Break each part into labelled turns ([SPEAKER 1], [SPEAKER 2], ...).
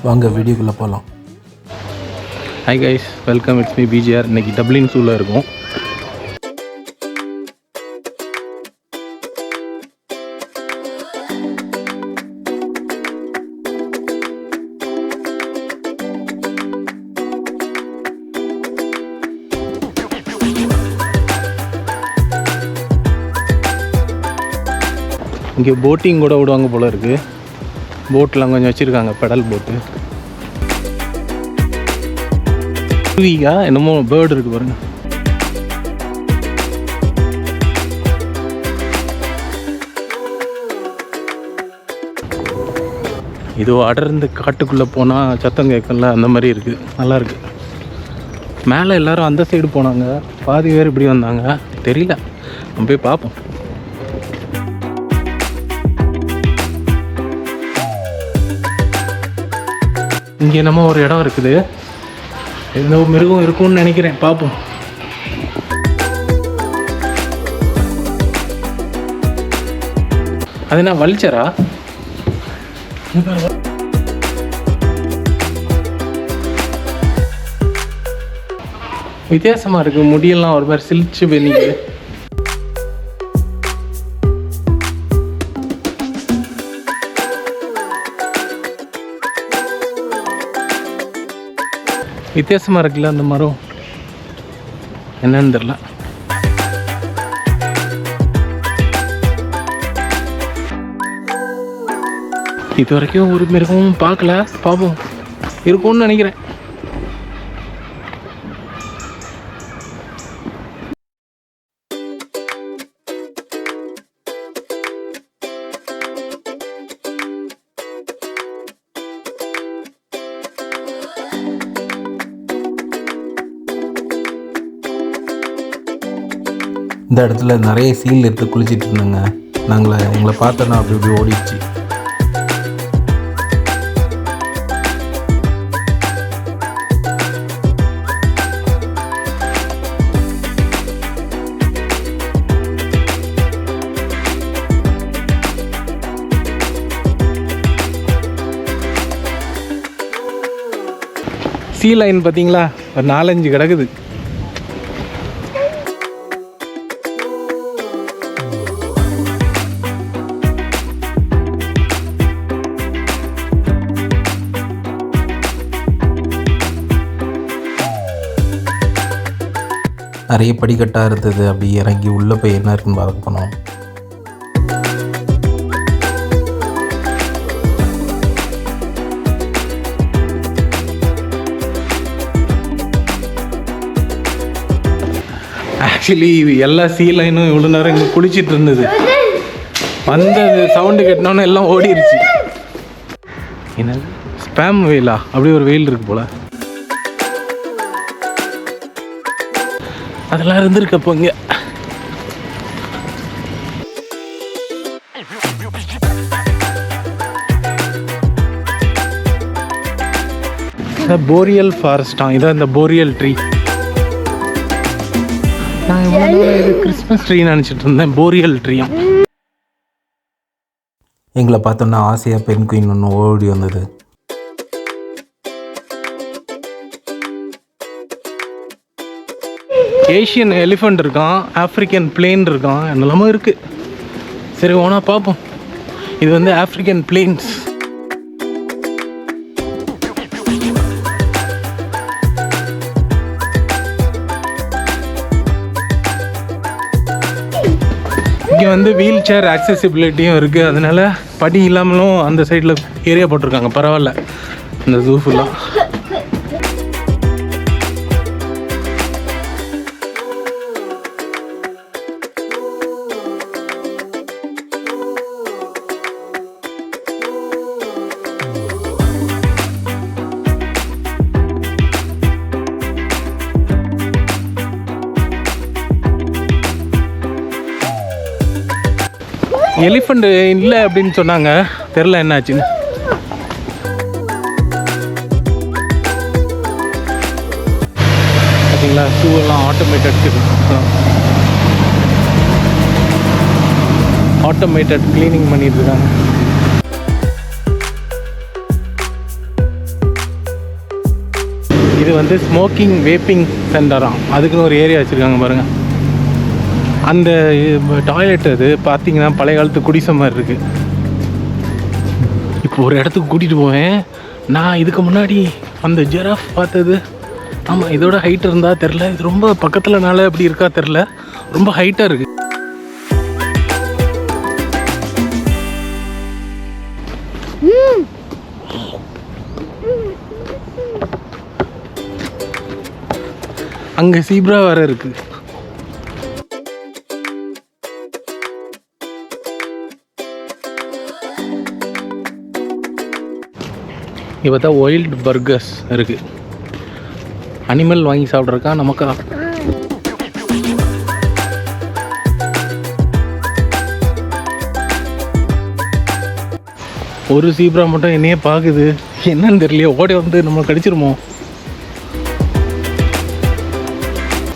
[SPEAKER 1] வாங்க வீடியோக்குள்ளே போகலாம்.
[SPEAKER 2] Hi guys, welcome. It's me PGR. இன்றைக்கி டப்ளின் ஜூவில் இருக்கும். இங்கே போட்டிங் கூட விடுவாங்க போல் இருக்குது. போட்டெலாம் கொஞ்சம் வச்சுருக்காங்க, பெடல் போட்டு. குருவிகா என்னமோ பேர்டு இருக்குது பாருங்க. இதோ அடர்ந்து காட்டுக்குள்ளே போனால் சத்தம் கேட்கல, அந்த மாதிரி இருக்குது. நல்லாயிருக்கு. மேலே எல்லோரும் அந்த சைடு போனாங்க, பாதி பேர் இப்படி வந்தாங்க. தெரியல, நம்ம போய் பார்ப்போம். இங்கே நம்ம ஒரு இடம் இருக்குது, எந்த மிருகம் இருக்கும்னு நினைக்கிறேன். பார்ப்போம். அது என்ன வலிச்சரா? வித்தியாசமாக இருக்குது. முடியெல்லாம் ஒரு மாதிரி சிலிச்சு வெளியே. வித்தியாசமாக இருக்குல்ல அந்த மரம், என்னன்னு தெரியல. இது வரைக்கும் ஒரு மிருகமும் பார்க்கல, பார்ப்போம். இருக்கும்னு நினைக்கிறேன்.
[SPEAKER 1] இந்த இடத்துல நிறைய சீல் எடுத்து குளிச்சிட்டு இருந்தாங்க. எங்களை பார்த்தோன்னா அப்படி இப்படி ஓடிடுச்சு.
[SPEAKER 2] சீ லைன் பார்த்தீங்களா, ஒரு 4-5 கிடக்குது.
[SPEAKER 1] நிறைய படிக்கட்டாக இருந்தது. அப்படி இறங்கி உள்ளே போய் என்ன இருக்குன்னு பார்க்க போனோம்.
[SPEAKER 2] ஆக்சுவலி எல்லா சீ லைனும் இவ்வளோ நேரம் இங்கே குளிச்சிட்டு இருந்தது. அந்த சவுண்டு கட்டினோன்னு எல்லாம் ஓடிடுச்சு. என்னது ஸ்பேம் வெயிலா? அப்படி ஒரு வெயில் இருக்கு போல. அதெல்லாம் இருந்திருக்கப்போ இங்கே. போரியல் ஃபாரஸ்டா? இதான் இந்த போரியல் ட்ரீ. நான் இது கிறிஸ்மஸ் ட்ரீ நினச்சிட்டு இருந்தேன். போரியல் ட்ரீயா?
[SPEAKER 1] எங்களை பார்த்தோன்னா ஆசையாக பெண் குயின் ஒன்று ஓடி வந்தது.
[SPEAKER 2] ஏஷியன் எலிஃபண்ட் இருக்கான், ஆஃப்ரிக்கன் பிளேன் இருக்கான், என்னெல்லாமோ இருக்குது. சரி ஓனா பார்ப்போம். இது வந்து ஆஃப்ரிக்கன் பிளேன்ஸ். இங்கே வந்து வீல் சேர் ஆக்சசிபிலிட்டியும் இருக்குது. அதனால படி இல்லாமலும் அந்த சைடில் ஏரியா போட்டிருக்காங்க. பரவாயில்ல இந்த ஜூ ஃபுல்லாக. எலிஃபண்ட் இல்லை அப்படின்னு சொன்னாங்க, தெரில என்னாச்சுன்னு. பார்த்தீங்களா, ஷூவெல்லாம் ஆட்டோமேட்டட் க்ளீனிங் பண்ணிட்டு இருக்காங்க. இது வந்து ஸ்மோக்கிங் வேப்பிங் சென்டராம், அதுக்குன்னு ஒரு ஏரியா வச்சுருக்காங்க பாருங்கள். அந்த டாய்லெட் அது பார்த்தீங்கன்னா பழைய காலத்து குடிசை மாதிரி இருக்குது. இப்போ ஒரு இடத்துக்கு கூட்டிகிட்டு போவேன். நான் இதுக்கு முன்னாடி அந்த ஜிராஃப் பார்த்தது, ஆமாம் இதோட ஹைட் இருந்தால் தெரில, இது ரொம்ப பக்கத்துலனால எப்படி இருக்கா தெரில, ரொம்ப ஹைட்டாக இருக்குது. அங்கே சீப்ரா வேற இருக்கு. இங்கே பார்த்தா ஒயில்டு பர்கர்ஸ் இருக்கு. அனிமல் வாங்கி சாப்பிட்றக்கா நமக்கா? ஒரு சீப்ரா மட்டும் என்னையே பார்க்குது, என்னன்னு தெரியலையே, ஓடி வந்து நம்ம கடிச்சிருமோ?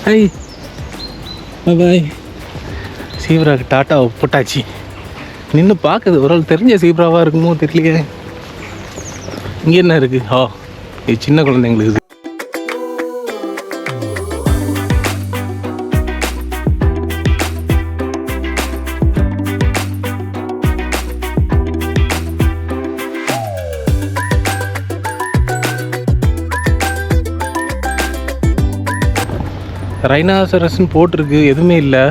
[SPEAKER 2] ஹை பாய். சீப்ராவுக்கு டாட்டா போட்டாச்சு. நின்று பார்க்குது, ஒரு ஆள் தெரிஞ்ச சீப்ராவாக இருக்குமோ தெரியலையே. இங்கே என்ன இருக்குது? இது சின்ன குழந்தைங்களுக்கு. ரைனாசரஸ்ன்னு போட்டிருக்கு, எதுவுமே இல்லை.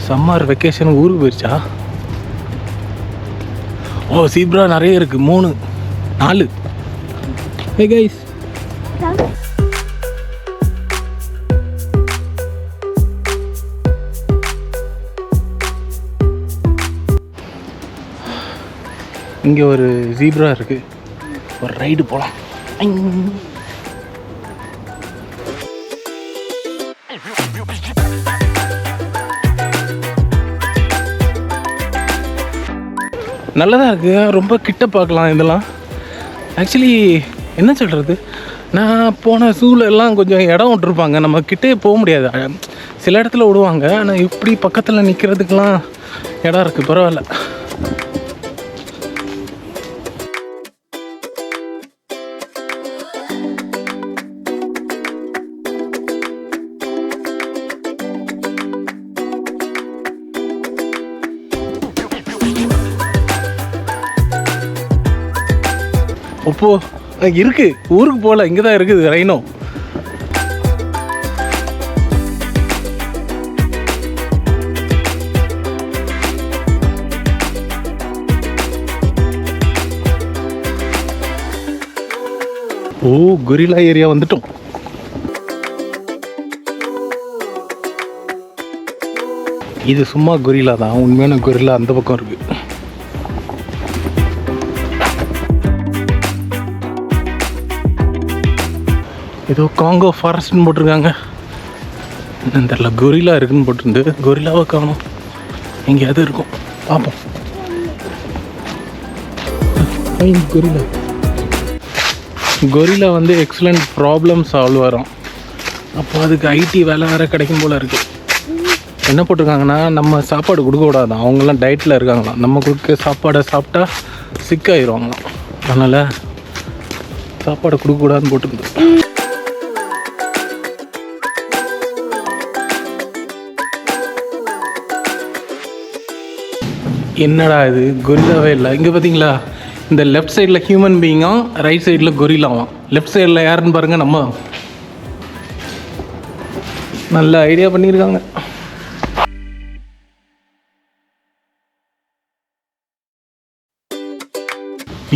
[SPEAKER 2] சம்மர் வெக்கேஷன் ஊருக்கு போயிடுச்சா? சீப்ரா நிறைய இருக்குது, 3 4. ஹே கைஸ், இங்கே ஒரு ஜீப்ரா இருக்குது, ஒரு ரைடு போகலாம். நல்லதாக இருக்குது, ரொம்ப கிட்ட பார்க்கலாம் இதெல்லாம். ஆக்சுவலி என்ன சொல்கிறது, நான் போன ஜூவில் எல்லாம் கொஞ்சம் இடம் விட்டுருப்பாங்க, நம்ம கிட்டே போக முடியாது. சில இடத்துல விடுவாங்க, ஆனால் இப்படி பக்கத்தில் நிற்கிறதுக்கெலாம் இடம் இருக்குது, பரவாயில்ல. அப்போ இருக்கு, ஊருக்கு போகல, இங்கே தான் இருக்குது ரைனோ. கொரில்லா ஏரியா வந்துட்டோம். இது சும்மா கொரில்லா தான், உண்மையான கொரில்லா அந்த பக்கம் இருக்கு. ஏதோ காங்கோ ஃபாரஸ்ட்னு போட்டிருக்காங்க, என்னன்னு தெரியல. கொரில்லா இருக்குன்னு போட்டிருந்து, கொரில்லாவை காணும், எங்கேயாவது இருக்கும், பார்ப்போம். கொரில்லா கொரில்லா வந்து எக்ஸலண்ட் ப்ராப்ளம் சால்வரும். அப்போ அதுக்கு ஐடி வேலை வேறு கிடைக்கும் போல் இருக்குது. என்ன போட்டிருக்காங்கன்னா, நம்ம சாப்பாடு கொடுக்கக்கூடாதான், அவங்களாம் டயட்டில் இருக்காங்களாம். நம்ம கொடுக்க சாப்பாடை சாப்பிட்டா சிக்காயிடுவாங்களாம், அதனால் சாப்பாடை கொடுக்கக்கூடாதுன்னு போட்டிருந்து. என்னடா இது, கொரில்லாவே இல்லை. இங்கே பார்த்தீங்களா, இந்த லெஃப்ட் சைடில் ஹியூமன் பீயிங்கும், ரைட் சைடில் கொரில்லாவும். லெஃப்ட் சைடில் யாருன்னு பாருங்கள், நம்ம. நல்ல ஐடியா பண்ணியிருக்காங்க.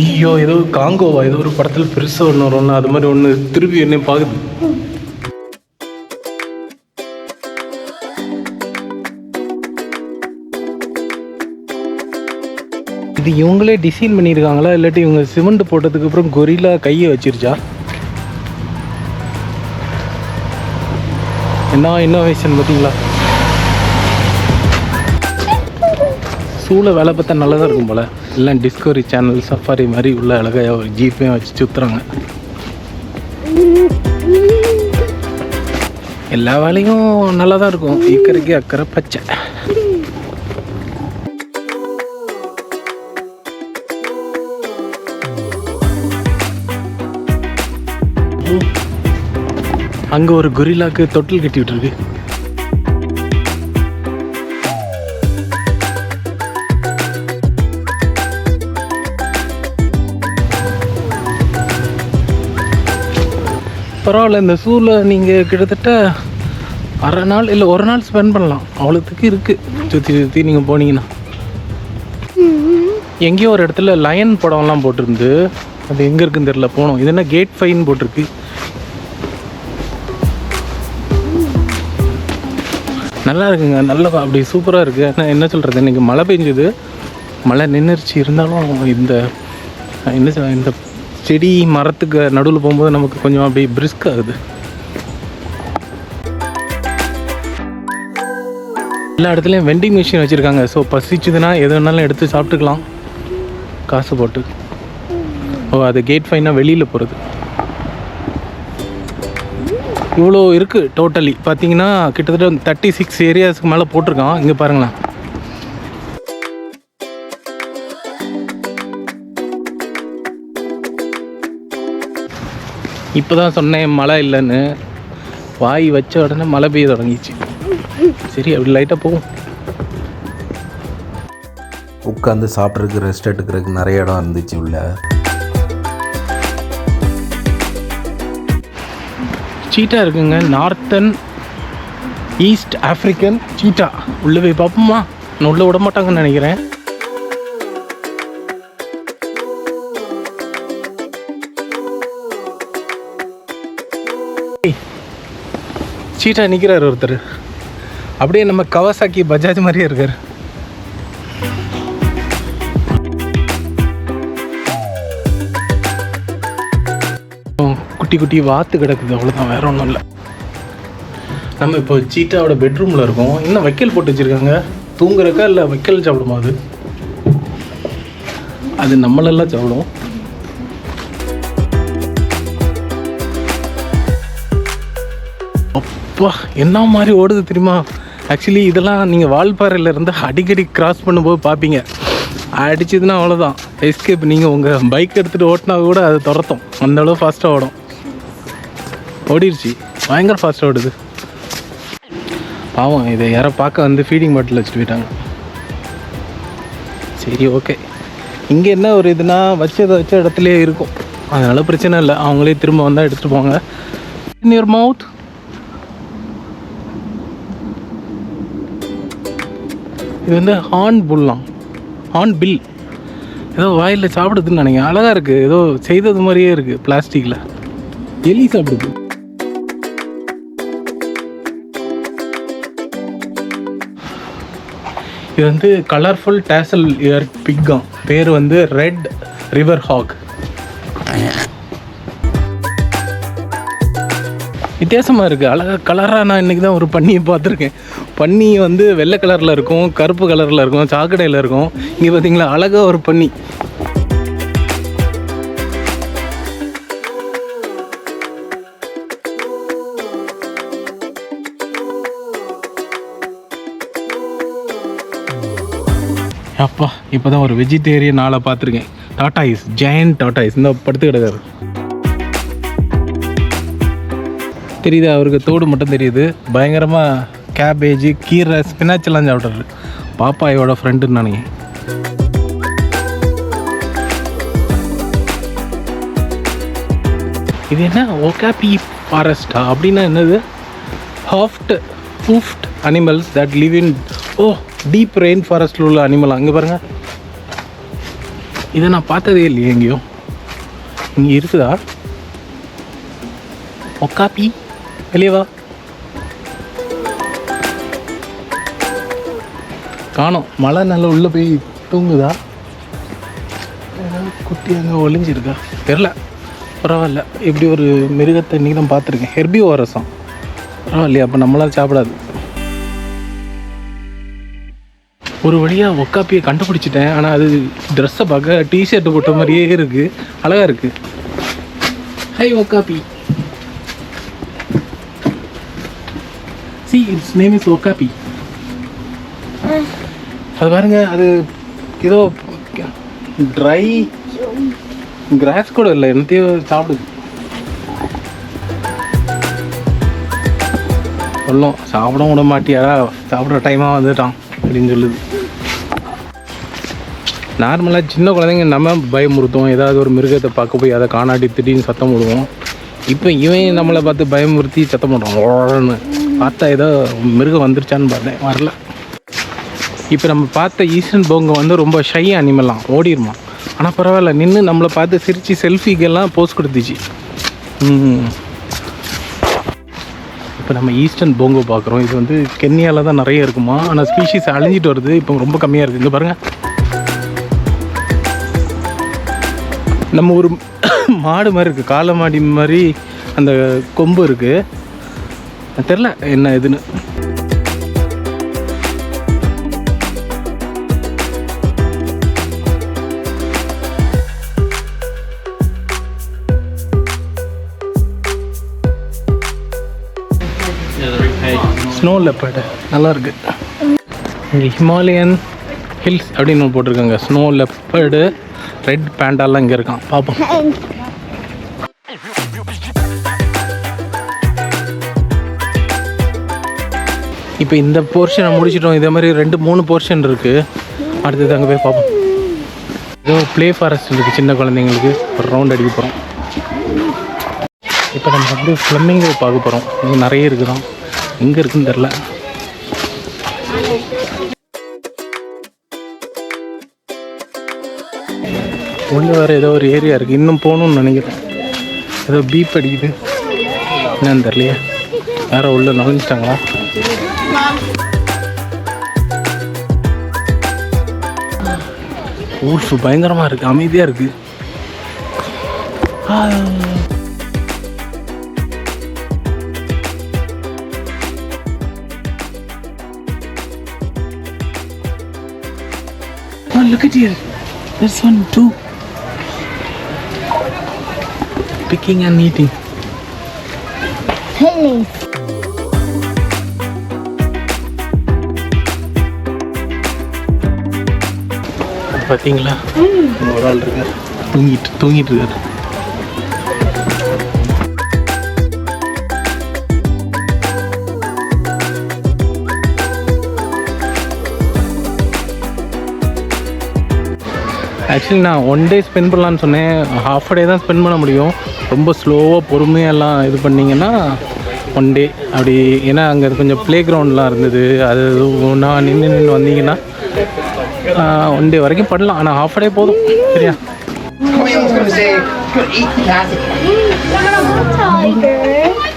[SPEAKER 2] ஐயோ, ஏதோ காங்கோவா, ஏதோ ஒரு படத்தில் பெருசாக ஒன்று வரும்ல, அது மாதிரி ஒன்று திருப்பி என்ன பார்க்குது. இது இவங்களே டிசைன் பண்ணியிருக்காங்களா, இல்லாட்டி இவங்க சிமெண்ட் போட்டதுக்கு அப்புறம் கொரில்லா கையை வச்சிருச்சா? என்ன இன்னோவேஷன் பார்த்தீங்களா? சூளை வேலை பார்த்தா நல்லா தான் இருக்கும் போல். எல்லாம் டிஸ்கவரி சேனல் சஃபாரி மாதிரி உள்ள அழகாக ஒரு ஜீப்பையும் வச்சு சுற்றுறாங்க. எல்லா வேலையும் நல்லா தான் இருக்கும். இக்கரைக்கு அக்கறை பச்சை. அங்கே ஒரு கொரில்லாக்கு தொட்டில் கட்டி விட்டுருக்கு. பரவாயில்ல, இந்த ஸூவில் நீங்கள் கிட்டத்தட்ட அரை நாள் இல்லை ஒரு நாள் ஸ்பெண்ட் பண்ணலாம். அவ்வளோத்துக்கு இருக்குது சுற்றி சுற்றி நீங்கள் போனீங்கன்னா. எங்கேயோ ஒரு இடத்துல லயன் படம்லாம் போட்டிருந்து, அது எங்கே இருக்குன்னு தெரியல, போனோம். இது என்ன கேட் ஃபைன் போட்டிருக்கு. நல்லா இருக்குங்க, நல்லா அப்படி சூப்பராக இருக்குது. ஆனால் என்ன சொல்கிறது, இன்றைக்கி மழை பெஞ்சுது, மழை நின்றுச்சு. இருந்தாலும் இந்த இந்த செடி மரத்துக்கு நடுவில் போகும்போது நமக்கு கொஞ்சம் அப்படி பிரிஸ்க் ஆகுது. எல்லா இடத்துலையும் வெண்டிங் மிஷின் வச்சுருக்காங்க. ஸோ பசிச்சுதுன்னா எது வேணாலும் எடுத்து சாப்பிட்டுக்கலாம் காசு போட்டு. அது கேட் ஃபைனாக வெளியில் போகிறது. இவ்வளோ இருக்குது டோட்டலி பார்த்தீங்கன்னா. கிட்டத்தட்ட 36 ஏரியாஸுக்கு மேலே போட்டிருக்கான். இங்கே பாருங்களேன். இப்போ தான் சொன்னேன் மழை இல்லைன்னு. வாய் வச்ச உடனே மழை பெய்ய தொடங்கிச்சு. சரி, அப்படி லைட்டாக போகும்.
[SPEAKER 1] உட்காந்து சாப்பிட்றதுக்கு ரெஸ்ட் எடுக்கிறதுக்கு நிறைய இடம் இருந்துச்சு உள்ள.
[SPEAKER 2] சீட்டா இருக்குங்க, நார்த்தன் ஈஸ்ட் ஆஃப்ரிக்கன் சீட்டா. உள்ளே போய் பார்ப்போமா? நான் உள்ளே விட மாட்டாங்கன்னு நினைக்கிறேன். சீட்டா நிற்கிறார் ஒருத்தர். அப்படியே நம்ம கவாசாக்கி பஜாஜ் மாதிரியே இருக்கார். குட்டி குட்டி வாத்து கிடக்குது, அவ்வளோதான், வேற ஒன்றும் இல்லை. நம்ம இப்போ சீட்டாவோட பெட்ரூமில் இருக்கோம். இன்னும் வைக்கல் போட்டு வச்சுருக்காங்க. தூங்குறக்கா இல்லை வைக்கல் சாப்பிடுமா? அது நம்மளெல்லாம் சாப்பிடும். அப்பா என்ன மாதிரி ஓடுது தெரியுமா? ஆக்சுவலி இதெல்லாம் நீங்கள் வால்பாறையில் இருந்து அடிக்கடி கிராஸ் பண்ணும்போது பார்ப்பீங்க. அடிச்சதுன்னா அவ்வளோதான், எஸ்கேப். நீங்கள் உங்கள் பைக் எடுத்துகிட்டு ஓட்டினா கூட அது துரத்தும், அந்தளவு ஃபாஸ்ட்டாக ஓடும். ஓடிடுச்சு, பயங்கர ஃபாஸ்ட்டாக ஓடுது. பாவம், இதை யாரை பார்க்க வந்து ஃபீடிங் பாட்டில் வச்சுட்டு போயிட்டாங்க. சரி, ஓகே. இங்கே என்ன ஒரு இதுனா வச்ச இடத்துலையே இருக்கும், அதனால் பிரச்சனை இல்லை. அவங்களே திரும்ப வந்தால் எடுத்துகிட்டு போங்க. In your mouth. இது வந்து ஹார்ன் புல்லாம், ஹார்ன் பில். ஏதோ வாயில் சாப்பிடுதுன்னு நினைக்கிறேன். அழகாக இருக்குது, ஏதோ செய்தது மாதிரியே இருக்குது. பிளாஸ்டிக்கில் எலி சாப்பிடுது. இது வந்து கலர்ஃபுல் டேசல் இயர் பிக்காம். பேர் வந்து ரெட் ரிவர் ஹாக். வித்தியாசமாக இருக்குது, அழகாக கலராக. நான் இன்றைக்கி தான் ஒரு பன்னியை பார்த்துருக்கேன். பன்னி வந்து வெள்ளை கலரில் இருக்கும், கருப்பு கலரில் இருக்கும், சாக்கடையில் இருக்கும். இங்கே பார்த்தீங்களா, அழகாக ஒரு பன்னி. அப்பா, இப்போ தான் ஒரு வெஜிடேரியன் ஆளை பார்த்துருக்கேன். Tortoise, giant tortoise. இந்த படுத்து கிடக்காரு. தெரியுது, அவருக்கு தோடு மட்டும் தெரியுது. பயங்கரமாக கேபேஜ், கீரை, ஸ்பினாச் எல்லாம் சாப்பிட்றாரு. பாப்பாயோட ஃப்ரெண்டுன்னு நினைக்கிறேன். இது என்ன ஒகாபி ஃபாரஸ்டா? அப்படின்னா என்னது? Hoofed animals that live in deep rain ஃபாரஸ்டில் உள்ள அனிமல். அங்கே பாருங்கள், இதை நான் பார்த்ததே இல்லையே எங்கேயும். இங்கே இருக்குதா ஒகாபி? வெளியே வா. காணோம். மழை நல்லா உள்ளே போய் தூங்குதா? ஏதாவது குட்டி அங்கே ஒளிஞ்சிருக்கா தெரில. பரவாயில்ல, இப்படி ஒரு மிருகத்தை இன்றைக்கி தான் பார்த்துருக்கேன். ஹெர்பிவோரஸாம். பரவாயில்லையா, அப்போ நம்மளால் சாப்பிடாது. ஒரு வழியாக ஒக்காப்பியை கண்டுபிடிச்சிட்டேன். ஆனால் அது ட்ரெஸ்ஸை பார்க்க டிஷர்ட்டு போட்ட மாதிரியே இருக்குது, அழகாக இருக்குது. Hi okapi. See, its name is okapi. அது பாருங்க, அது ஏதோ ட்ரை கிராஸ் கூட இல்லை, என்னத்தையோ சாப்பிடுது. சொல்லும், சாப்பிட விட மாட்டியாரா, சாப்பிட்ற டைமாக வந்துட்டான் அப்படின்னு சொல்லுது. நார்மலாக சின்ன குழந்தைங்க நம்ம பயமுறுத்துவோம், ஏதாவது ஒரு மிருகத்தை பார்க்க போய் அதை காணாட்டி திடீர்னு சத்தம் போடுவோம். இப்போ இவன் நம்மளை பார்த்து பயமுறுத்தி சத்தம் போடுறான். ஓடன்னு பார்த்தா ஏதோ மிருகம் வந்துருச்சான்னு பார்த்தேன், வரல. இப்போ நம்ம பார்த்த ஈஸ்டர்ன் போங்கோ வந்து ரொம்ப ஷை அனிமல்லாம், ஓடிடுமா. ஆனால் பரவாயில்ல, நின்று நம்மளை பார்த்து சிரித்து செல்ஃபிக்கெல்லாம் போஸ்ட் கொடுத்துச்சு. இப்போ நம்ம ஈஸ்டர்ன் போங்கோ பார்க்குறோம். இது வந்து கென்யாவில் தான் நிறைய இருக்குமா, ஆனால் ஸ்பீஷீஸ் அழிஞ்சிட்டு வருது, இப்போ ரொம்ப கம்மியாக இருக்குது. இங்கே பாருங்கள், நம்ம ஒரு மாடு மாதிரி இருக்குது, காளை மாடி மாதிரி அந்த கொம்பு இருக்குது, தெரில என்ன இதுன்னு. ஸ்னோ லெப்பர்டு நல்லா இருக்கு. இங்கே ஹிமாலயன் ஹில்ஸ் அப்படின்னு ஒன்று போட்டிருக்காங்க. ஸ்னோ லெப்பர்டு, ரெட் பேண்டாலாம் இங்கே இருக்கான், பார்ப்போம். இப்போ இந்த போர்ஷனை முடிச்சிட்டோம். இதே மாதிரி 2-3 போர்ஷன் இருக்குது. அடுத்தது அங்கே போய் பார்ப்போம். ஏதோ ப்ளே ஃபாரஸ்ட் இருக்குது, சின்ன குழந்தைங்களுக்கு ஒரு ரவுண்ட் அடிக்க போகிறோம். இப்போ நம்ம வந்து ஃப்ளமிங்கோ பார்க்க போகிறோம். இங்கே நிறைய இருக்குதான், எங்கே இருக்குன்னு தெரில. உள்ள வேறு ஏதோ ஒரு ஏரியா இருக்குது, இன்னும் போகணுன்னு நினைக்கிறேன். ஏதோ பீப் அடிக்குது, என்னன்னு தெரியலையே. வேறு உள்ள நுழைஞ்சிட்டாங்களா? ஊர்ஃபு பயங்கரமாக இருக்குது, அமைதியாக இருக்குது. Oh, look at here. There's one too. Picking and eating.
[SPEAKER 3] Hey.
[SPEAKER 2] பார்த்தீங்களா, ஒரு ஆள் இருக்கார், தூங்கிட்டு இருக்காரு. ஆக்சுவலி நான் 1 டே ஸ்பெண்ட் பண்ணலான்னு சொன்னேன். ½ டே தான் ஸ்பெண்ட் பண்ண முடியும். ரொம்ப ஸ்லோவாக பொறுமையாக எல்லாம் இது பண்ணிங்கன்னா 1 டே அப்படி. ஏன்னா அங்கே கொஞ்சம் ப்ளே கிரவுண்ட்லாம் இருந்தது, அது ஒன்றா நின்று வந்தீங்கன்னா 1 டே வரைக்கும் பண்ணலாம். ஆனால் ½ டே போதும், சரியா?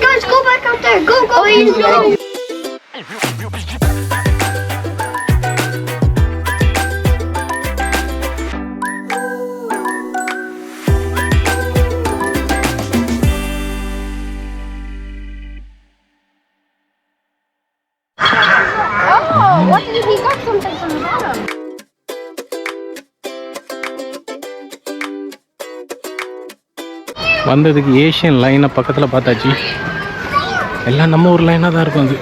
[SPEAKER 3] Guys, go back out there. Go. What did he got something from the bottom?
[SPEAKER 2] வந்ததுக்கு ஏஷியன் லைனை பக்கத்தில் பார்த்தாச்சு. எல்லாம் நம்ம ஊர் லைனாக தான் இருக்கும். அது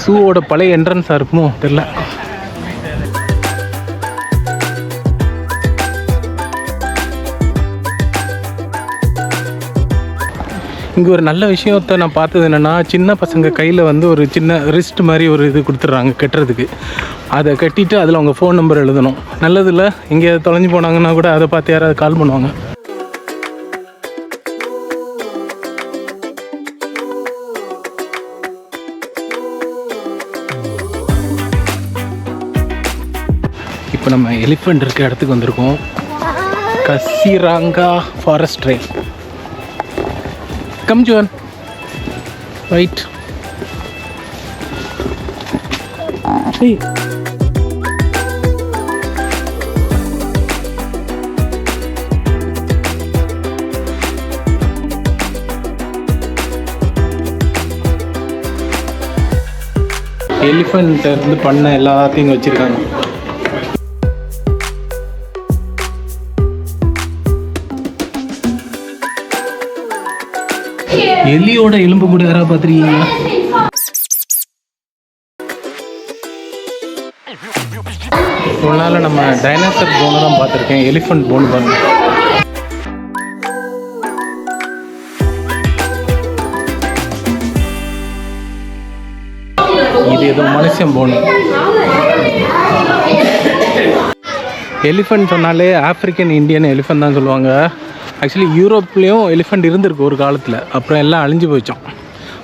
[SPEAKER 2] ஸூவோட பழைய என்ட்ரன்ஸாக இருக்குமோ தெரில. இங்கே ஒரு நல்ல விஷயத்தை நான் பார்த்தது என்னென்னா, சின்ன பசங்க கையில் வந்து ஒரு சின்ன ரிஸ்ட் மாதிரி ஒரு இது கொடுத்துட்றாங்க கட்டுறதுக்கு. அதை கட்டிட்டு அதில் அவங்க ஃபோன் நம்பர் எழுதணும். நல்லதில்ல, இங்கே தொலைஞ்சு போனாங்கன்னா கூட அதை பார்த்து யாராவது கால் பண்ணுவாங்க. இப்போ நம்ம எலிஃபண்ட் இருக்க இடத்துக்கு வந்திருக்கோம். Kaziranga forest train. Come John. Right. Hey. Elephant இருந்து பண்ண எல்லாத்தையும் வச்சிருக்காங்க. எலியோட எலும்பு கூட யாராவது பார்த்துருக்கீங்களா? ஒரு நாள் நம்ம டைனோசர் போனை தான் பார்த்துருக்கேன், எலிஃபண்ட் போன் பாருங்க. ஏதோ மனுஷன் போகணும். எலிஃபெண்ட் சொன்னாலே ஆஃப்ரிக்கன் இந்தியன் எலிஃபெண்ட் தான் சொல்லுவாங்க. ஆக்சுவலி யூரோப்லேயும் எலிஃபெண்ட் இருந்திருக்கு ஒரு காலத்தில், அப்புறம் எல்லாம் அழிஞ்சு போச்சோம்.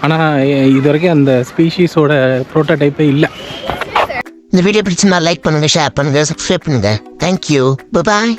[SPEAKER 2] ஆனால் இது வரைக்கும் அந்த ஸ்பீஷீஸோட ப்ரோட்டோடைப்பே இல்லை.
[SPEAKER 4] இந்த வீடியோ பிடிச்சிருந்தா லைக் பண்ணுங்கள், ஷேர் பண்ணுங்கள், சப்ஸ்கிரைப் பண்ணுங்கள். தேங்க்யூ, பாய்.